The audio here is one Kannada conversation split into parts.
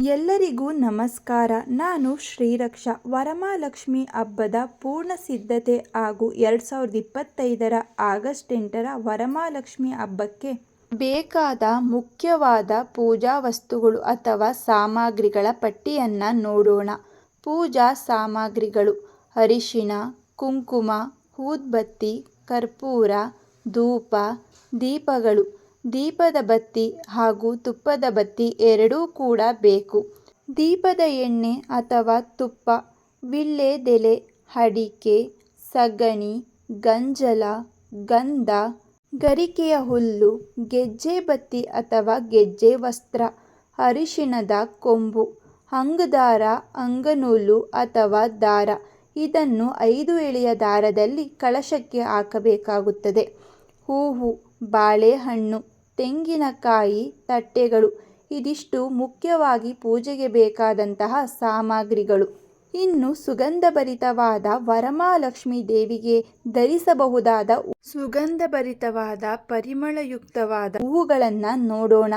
ಎಲ್ಲರಿಗೂ ನಮಸ್ಕಾರ. ನಾನು ಶ್ರೀರಕ್ಷಾ. ವರಮಹಾಲಕ್ಷ್ಮಿ ಹಬ್ಬದ ಪೂರ್ಣ ಸಿದ್ಧತೆ ಹಾಗೂ 2025 ಆಗಸ್ಟ್ 8 ವರಮಹಾಲಕ್ಷ್ಮಿ ಹಬ್ಬಕ್ಕೆ ಬೇಕಾದ ಮುಖ್ಯವಾದ ಪೂಜಾ ವಸ್ತುಗಳು ಅಥವಾ ಸಾಮಗ್ರಿಗಳ ಪಟ್ಟಿಯನ್ನು ನೋಡೋಣ. ಪೂಜಾ ಸಾಮಗ್ರಿಗಳು: ಅರಿಶಿಣ, ಕುಂಕುಮ, ಊದ್ಬತ್ತಿ, ಕರ್ಪೂರ, ಧೂಪ, ದೀಪಗಳು. ದೀಪದ ಬತ್ತಿ ಹಾಗೂ ತುಪ್ಪದ ಬತ್ತಿ ಎರಡೂ ಕೂಡ ಬೇಕು. ದೀಪದ ಎಣ್ಣೆ ಅಥವಾ ತುಪ್ಪ, ವೀಳ್ಯದೆಲೆ, ಅಡಿಕೆ, ಸಗಣಿ, ಗಂಜಲ, ಗಂಧ, ಗರಿಕೆಯ ಹುಲ್ಲು, ಗೆಜ್ಜೆ ಬತ್ತಿ ಅಥವಾ ಗೆಜ್ಜೆ ವಸ್ತ್ರ, ಅರಿಶಿಣದ ಕೊಂಬು, ಅಂಗದಾರ, ಅಂಗನೂಲು ಅಥವಾ ದಾರ. ಇದನ್ನು 5 ಎಳೆಯ ದಾರದಲ್ಲಿ ಕಳಶಕ್ಕೆ ಹಾಕಬೇಕಾಗುತ್ತದೆ. ಹೂವು, ಬಾಳೆಹಣ್ಣು, ತೆಂಗಿನಕಾಯಿ, ತಟ್ಟೆಗಳು. ಇದಿಷ್ಟು ಮುಖ್ಯವಾಗಿ ಪೂಜೆಗೆ ಬೇಕಾದಂತಹ ಸಾಮಗ್ರಿಗಳು. ಇನ್ನು ಸುಗಂಧಭರಿತವಾದ ವರಮಹಾಲಕ್ಷ್ಮಿ ದೇವಿಗೆ ಧರಿಸಬಹುದಾದ ಸುಗಂಧಭರಿತವಾದ ಪರಿಮಳಯುಕ್ತವಾದ ಹೂವುಗಳನ್ನು ನೋಡೋಣ.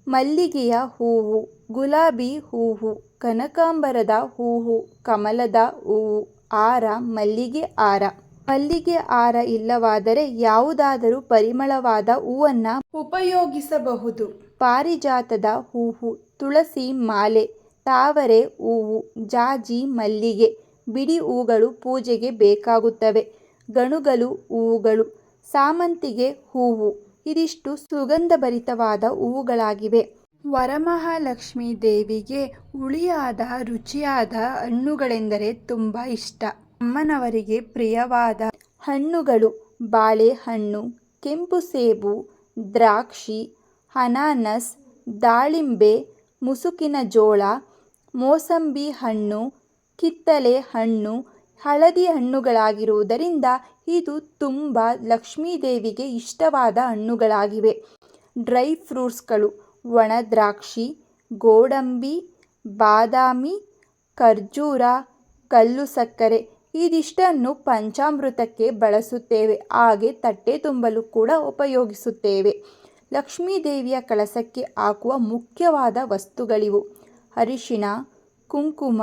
ಮಲ್ಲಿಗೆಯ ಹೂವು, ಗುಲಾಬಿ ಹೂವು, ಕನಕಾಂಬರದ ಹೂವು, ಕಮಲದ ಹೂವು, ಹಾರ, ಮಲ್ಲಿಗೆ ಹಾರ. ಮಲ್ಲಿಗೆ ಹಾರ ಇಲ್ಲವಾದರೆ ಯಾವುದಾದರೂ ಪರಿಮಳವಾದ ಹೂವನ್ನು ಉಪಯೋಗಿಸಬಹುದು. ಪಾರಿಜಾತದ ಹೂವು, ತುಳಸಿ ಮಾಲೆ, ತಾವರೆ ಹೂವು, ಜಾಜಿ ಮಲ್ಲಿಗೆ. ಬಿಡಿ ಹೂಗಳು ಪೂಜೆಗೆ ಬೇಕಾಗುತ್ತವೆ. ಗಣಗಲು ಹೂವುಗಳು, ಸಾಮಂತಿಗೆ ಹೂವು. ಇದಿಷ್ಟು ಸುಗಂಧಭರಿತವಾದ ಹೂವುಗಳಾಗಿವೆ. ವರಮಹಾಲಕ್ಷ್ಮಿ ದೇವಿಗೆ ಹುಳಿಯಾದ ರುಚಿಯಾದ ಹಣ್ಣುಗಳೆಂದರೆ ತುಂಬ ಇಷ್ಟ. ಅಮ್ಮನವರಿಗೆ ಪ್ರಿಯವಾದ ಹಣ್ಣುಗಳು: ಬಾಳೆಹಣ್ಣು, ಕೆಂಪು ಸೇಬು, ದ್ರಾಕ್ಷಿ, ಅನಾನಸ್, ದಾಳಿಂಬೆ, ಮುಸುಕಿನ ಜೋಳ, ಮೋಸಂಬಿ ಹಣ್ಣು, ಕಿತ್ತಳೆ ಹಣ್ಣು. ಹಳದಿ ಹಣ್ಣುಗಳಾಗಿರುವುದರಿಂದ ಇದು ತುಂಬ ಲಕ್ಷ್ಮೀದೇವಿಗೆ ಇಷ್ಟವಾದ ಹಣ್ಣುಗಳಾಗಿವೆ. ಡ್ರೈ ಫ್ರೂಟ್ಸ್ಗಳು: ಒಣ ದ್ರಾಕ್ಷಿ, ಗೋಡಂಬಿ, ಬಾದಾಮಿ, ಖರ್ಜೂರ, ಕಲ್ಲು ಸಕ್ಕರೆ. ಇದಿಷ್ಟನ್ನು ಪಂಚಾಮೃತಕ್ಕೆ ಬಳಸುತ್ತೇವೆ. ಹಾಗೆ ತಟ್ಟೆ ತುಂಬಲು ಕೂಡ ಉಪಯೋಗಿಸುತ್ತೇವೆ. ಲಕ್ಷ್ಮೀದೇವಿಯ ಕಳಸಕ್ಕೆ ಹಾಕುವ ಮುಖ್ಯವಾದ ವಸ್ತುಗಳಿವು: ಅರಿಶಿಣ, ಕುಂಕುಮ,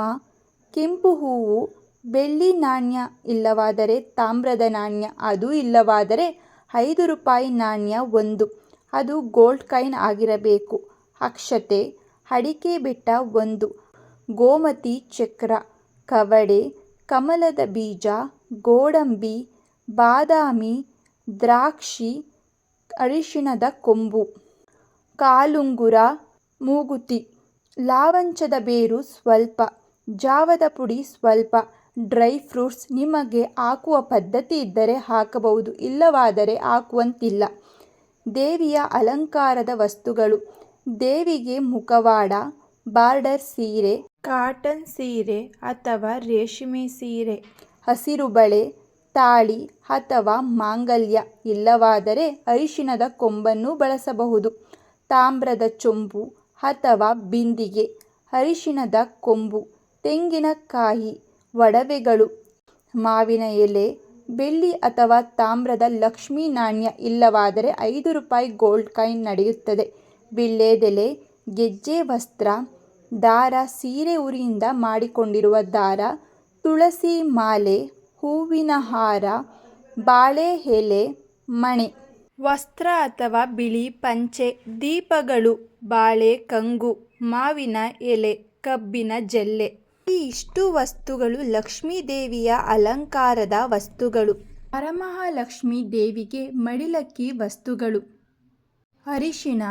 ಕೆಂಪು ಹೂವು, ಬೆಳ್ಳಿ ನಾಣ್ಯ ಇಲ್ಲವಾದರೆ ತಾಮ್ರದ ನಾಣ್ಯ, ಅದು ಇಲ್ಲವಾದರೆ 5 ರೂಪಾಯಿ ನಾಣ್ಯ 1, ಅದು ಗೋಲ್ಡ್ ಕಾಯಿನ್ ಆಗಿರಬೇಕು. ಅಕ್ಷತೆ, ಅಡಿಕೆ ಬೆಟ್ಟ 1, ಗೋಮತಿ ಚಕ್ರ, ಕವಡೆ, ಕಮಲದ ಬೀಜ, ಗೋಡಂಬಿ, ಬಾದಾಮಿ, ದ್ರಾಕ್ಷಿ, ಅರಿಶಿಣದ ಕೊಂಬು, ಕಾಲುಂಗುರ, ಮೂಗುತಿ, ಲಾವಂಚದ ಬೇರು ಸ್ವಲ್ಪ, ಜಾವದ ಪುಡಿ ಸ್ವಲ್ಪ. ಡ್ರೈ ಫ್ರೂಟ್ಸ್ ನಿಮಗೆ ಹಾಕುವ ಪದ್ಧತಿ ಇದ್ದರೆ ಹಾಕಬಹುದು, ಇಲ್ಲವಾದರೆ ಹಾಕುವಂತಿಲ್ಲ. ದೇವಿಯ ಅಲಂಕಾರದ ವಸ್ತುಗಳು: ದೇವಿಗೆ ಮುಖವಾಡ, ಬಾರ್ಡರ್ ಸೀರೆ, ಕಾಟನ್ ಸೀರೆ ಅಥವಾ ರೇಷ್ಮೆ ಸೀರೆ, ಹಸಿರು ಬಳೆ, ತಾಳಿ ಅಥವಾ ಮಾಂಗಲ್ಯ ಇಲ್ಲವಾದರೆ ಅರಿಶಿಣದ ಕೊಂಬನ್ನು ಬಳಸಬಹುದು. ತಾಮ್ರದ ಚೊಂಬು ಅಥವಾ ಬಿಂದಿಗೆ, ಅರಿಶಿಣದ ಕೊಂಬು, ತೆಂಗಿನಕಾಯಿ, ಒಡವೆಗಳು, ಮಾವಿನ ಎಲೆ, ಬೆಳ್ಳಿ ಅಥವಾ ತಾಮ್ರದ ಲಕ್ಷ್ಮೀ ನಾಣ್ಯ ಇಲ್ಲವಾದರೆ 5 ರೂಪಾಯಿ ಗೋಲ್ಡ್ ಕಾಯಿನ್ ನಡೆಯುತ್ತದೆ. ವೀಳ್ಯದೆಲೆ, ಗೆಜ್ಜೆ ವಸ್ತ್ರ, ದಾರ, ಸೀರೆ ಉರಿಯಿಂದ ಮಾಡಿಕೊಂಡಿರುವ ದಾರ, ತುಳಸಿ ಮಾಲೆ, ಹೂವಿನ ಹಾರ, ಬಾಳೆ ಎಲೆ, ಮಣೆ, ವಸ್ತ್ರ ಅಥವಾ ಬಿಳಿ ಪಂಚೆ, ದೀಪಗಳು, ಬಾಳೆ ಕಂಗು, ಮಾವಿನ ಎಲೆ, ಕಬ್ಬಿನ ಜಲ್ಲೆ. ಈ ಇಷ್ಟು ವಸ್ತುಗಳು ಲಕ್ಷ್ಮೀದೇವಿಯ ಅಲಂಕಾರದ ವಸ್ತುಗಳು. ವರಮಹಾಲಕ್ಷ್ಮಿ ದೇವಿಗೆ ಮಡಿಲಕ್ಕಿ ವಸ್ತುಗಳು: ಅರಿಶಿಣ,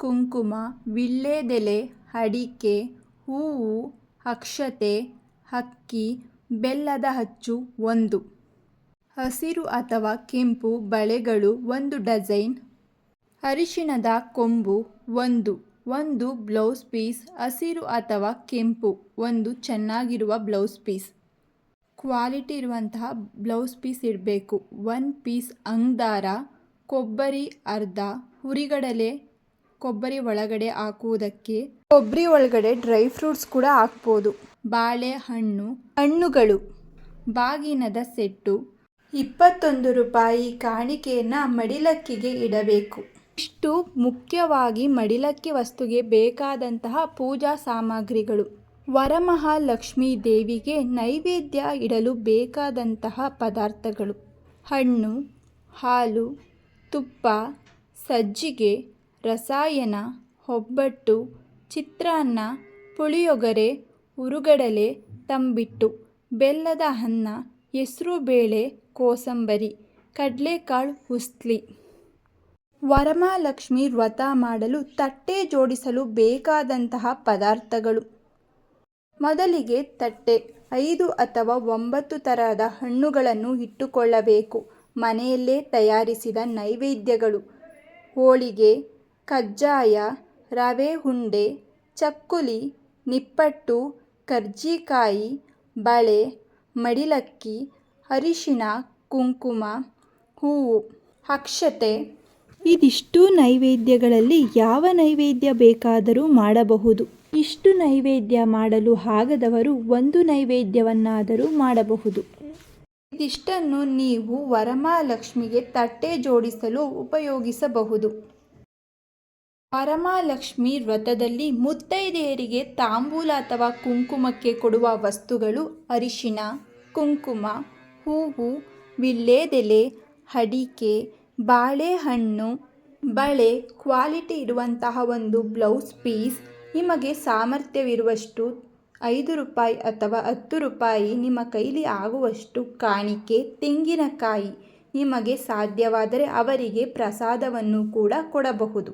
ಕುಂಕುಮ, ವೀಳ್ಯದೆಲೆ, ಅಡಿಕೆ, ಹೂವು, ಅಕ್ಷತೆ, ಅಕ್ಕಿ, ಬೆಲ್ಲದ ಅಚ್ಚು 1, ಹಸಿರು ಅಥವಾ ಕೆಂಪು ಬಳೆಗಳು 1 ಡಜನ್, ಅರಿಶಿಣದ ಕೊಂಬು 1 ಬ್ಲೌಸ್ ಪೀಸ್, ಹಸಿರು ಅಥವಾ ಕೆಂಪು 1 ಚೆನ್ನಾಗಿರುವ ಬ್ಲೌಸ್ ಪೀಸ್, ಕ್ವಾಲಿಟಿ ಇರುವಂತಹ ಬ್ಲೌಸ್ ಪೀಸ್ ಇರಬೇಕು. 1 ಪೀಸ್ ಅಂಗದಾರ, ಕೊಬ್ಬರಿ ಅರ್ಧ, ಹುರಿಗಡಲೆ, ಕೊಬ್ಬರಿ ಒಳಗಡೆ ಹಾಕುವುದಕ್ಕೆ, ಕೊಬ್ಬರಿ ಒಳಗಡೆ ಡ್ರೈ ಫ್ರೂಟ್ಸ್ ಕೂಡ ಹಾಕ್ಬೋದು. ಬಾಳೆಹಣ್ಣು, ಹಣ್ಣುಗಳು, ಬಾಗಿನದ ಸೆಟ್ಟು. 21 ರೂಪಾಯಿ ಕಾಣಿಕೆಯನ್ನು ಮಡಿಲಕ್ಕಿಗೆ ಇಡಬೇಕು. ಇಷ್ಟು ಮುಖ್ಯವಾಗಿ ಮಡಿಲಕ್ಕಿ ವಸ್ತುಗೆ ಬೇಕಾದಂತಹ ಪೂಜಾ ಸಾಮಗ್ರಿಗಳು. ವರಮಹಾಲಕ್ಷ್ಮೀ ದೇವಿಗೆ ನೈವೇದ್ಯ ಇಡಲು ಬೇಕಾದಂತಹ ಪದಾರ್ಥಗಳು: ಹಣ್ಣು, ಹಾಲು, ತುಪ್ಪ, ಸಜ್ಜಿಗೆ, ರಸಾಯನ, ಒಬ್ಬಟ್ಟು, ಚಿತ್ರಾನ್ನ, ಪುಳಿಯೋಗರೆ, ಹುರುಗಡಲೆ, ತಂಬಿಟ್ಟು, ಬೆಲ್ಲದ ಅನ್ನ, ಹೆಸರುಬೇಳೆ, ಕೋಸಂಬರಿ, ಕಡಲೆಕಾಳು ಉಸ್ಲಿ. ವರಮಹಾಲಕ್ಷ್ಮಿ ವ್ರತ ಮಾಡಲು ತಟ್ಟೆ ಜೋಡಿಸಲು ಬೇಕಾದಂತಹ ಪದಾರ್ಥಗಳು: ಮೊದಲಿಗೆ ತಟ್ಟೆ 5 ಅಥವಾ 9 ತರಹದ ಹಣ್ಣುಗಳನ್ನು ಇಟ್ಟುಕೊಳ್ಳಬೇಕು. ಮನೆಯಲ್ಲೇ ತಯಾರಿಸಿದ ನೈವೇದ್ಯಗಳು: ಹೋಳಿಗೆ, ಕಜ್ಜಾಯ, ರವೆ ಉಂಡೆ, ಚಕ್ಕುಲಿ, ನಿಪ್ಪಟ್ಟು, ಕರ್ಜಿಕಾಯಿ, ಬಳೆ, ಮಡಿಲಕ್ಕಿ, ಅರಿಶಿಣ, ಕುಂಕುಮ, ಹೂವು, ಅಕ್ಷತೆ. ಇದಿಷ್ಟು ನೈವೇದ್ಯಗಳಲ್ಲಿ ಯಾವ ನೈವೇದ್ಯ ಬೇಕಾದರೂ ಮಾಡಬಹುದು. ಇಷ್ಟು ನೈವೇದ್ಯ ಮಾಡಲು ಆಗದವರು ಒಂದು ನೈವೇದ್ಯವನ್ನಾದರೂ ಮಾಡಬಹುದು. ಇದಿಷ್ಟನ್ನು ನೀವು ವರಮಹಾಲಕ್ಷ್ಮಿಗೆ ತಟ್ಟೆ ಜೋಡಿಸಲು ಉಪಯೋಗಿಸಬಹುದು. ವರಮಹಾಲಕ್ಷ್ಮಿ ವ್ರತದಲ್ಲಿ ಮುತ್ತೈದೆಯರಿಗೆ ತಾಂಬೂಲ ಅಥವಾ ಕುಂಕುಮಕ್ಕೆ ಕೊಡುವ ವಸ್ತುಗಳು: ಅರಿಶಿಣ, ಕುಂಕುಮ, ಹೂವು, ವೀಳ್ಯದೆಲೆ, ಅಡಿಕೆ, ಬಾಳೆಹಣ್ಣು, ಬಳೆ, ಕ್ವಾಲಿಟಿ ಇರುವಂತಹ ಒಂದು ಬ್ಲೌಸ್ ಪೀಸ್, ನಿಮಗೆ ಸಾಮರ್ಥ್ಯವಿರುವಷ್ಟು ₹5 ಅಥವಾ ₹10 ನಿಮ್ಮ ಕೈಲಿ ಆಗುವಷ್ಟು ಕಾಣಿಕೆ, ತೆಂಗಿನಕಾಯಿ, ನಿಮಗೆ ಸಾಧ್ಯವಾದರೆ ಅವರಿಗೆ ಪ್ರಸಾದವನ್ನು ಕೂಡ ಕೊಡಬಹುದು.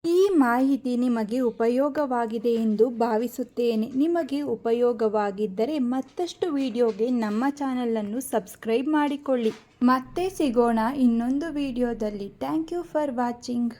ಈ ಮಾಹಿತಿ ನಿಮಗೆ ಉಪಯೋಗವಾಗಿದೆ ಎಂದು ಭಾವಿಸುತ್ತೇನೆ. ನಿಮಗೆ ಉಪಯೋಗವಾಗಿದ್ದರೆ ಮತ್ತಷ್ಟು ವಿಡಿಯೋಗೆ ನಮ್ಮ ಚಾನಲನ್ನು ಸಬ್ಸ್ಕ್ರೈಬ್ ಮಾಡಿಕೊಳ್ಳಿ. ಮತ್ತೆ ಸಿಗೋಣ ಇನ್ನೊಂದು ವಿಡಿಯೋದಲ್ಲಿ. Thank you for watching.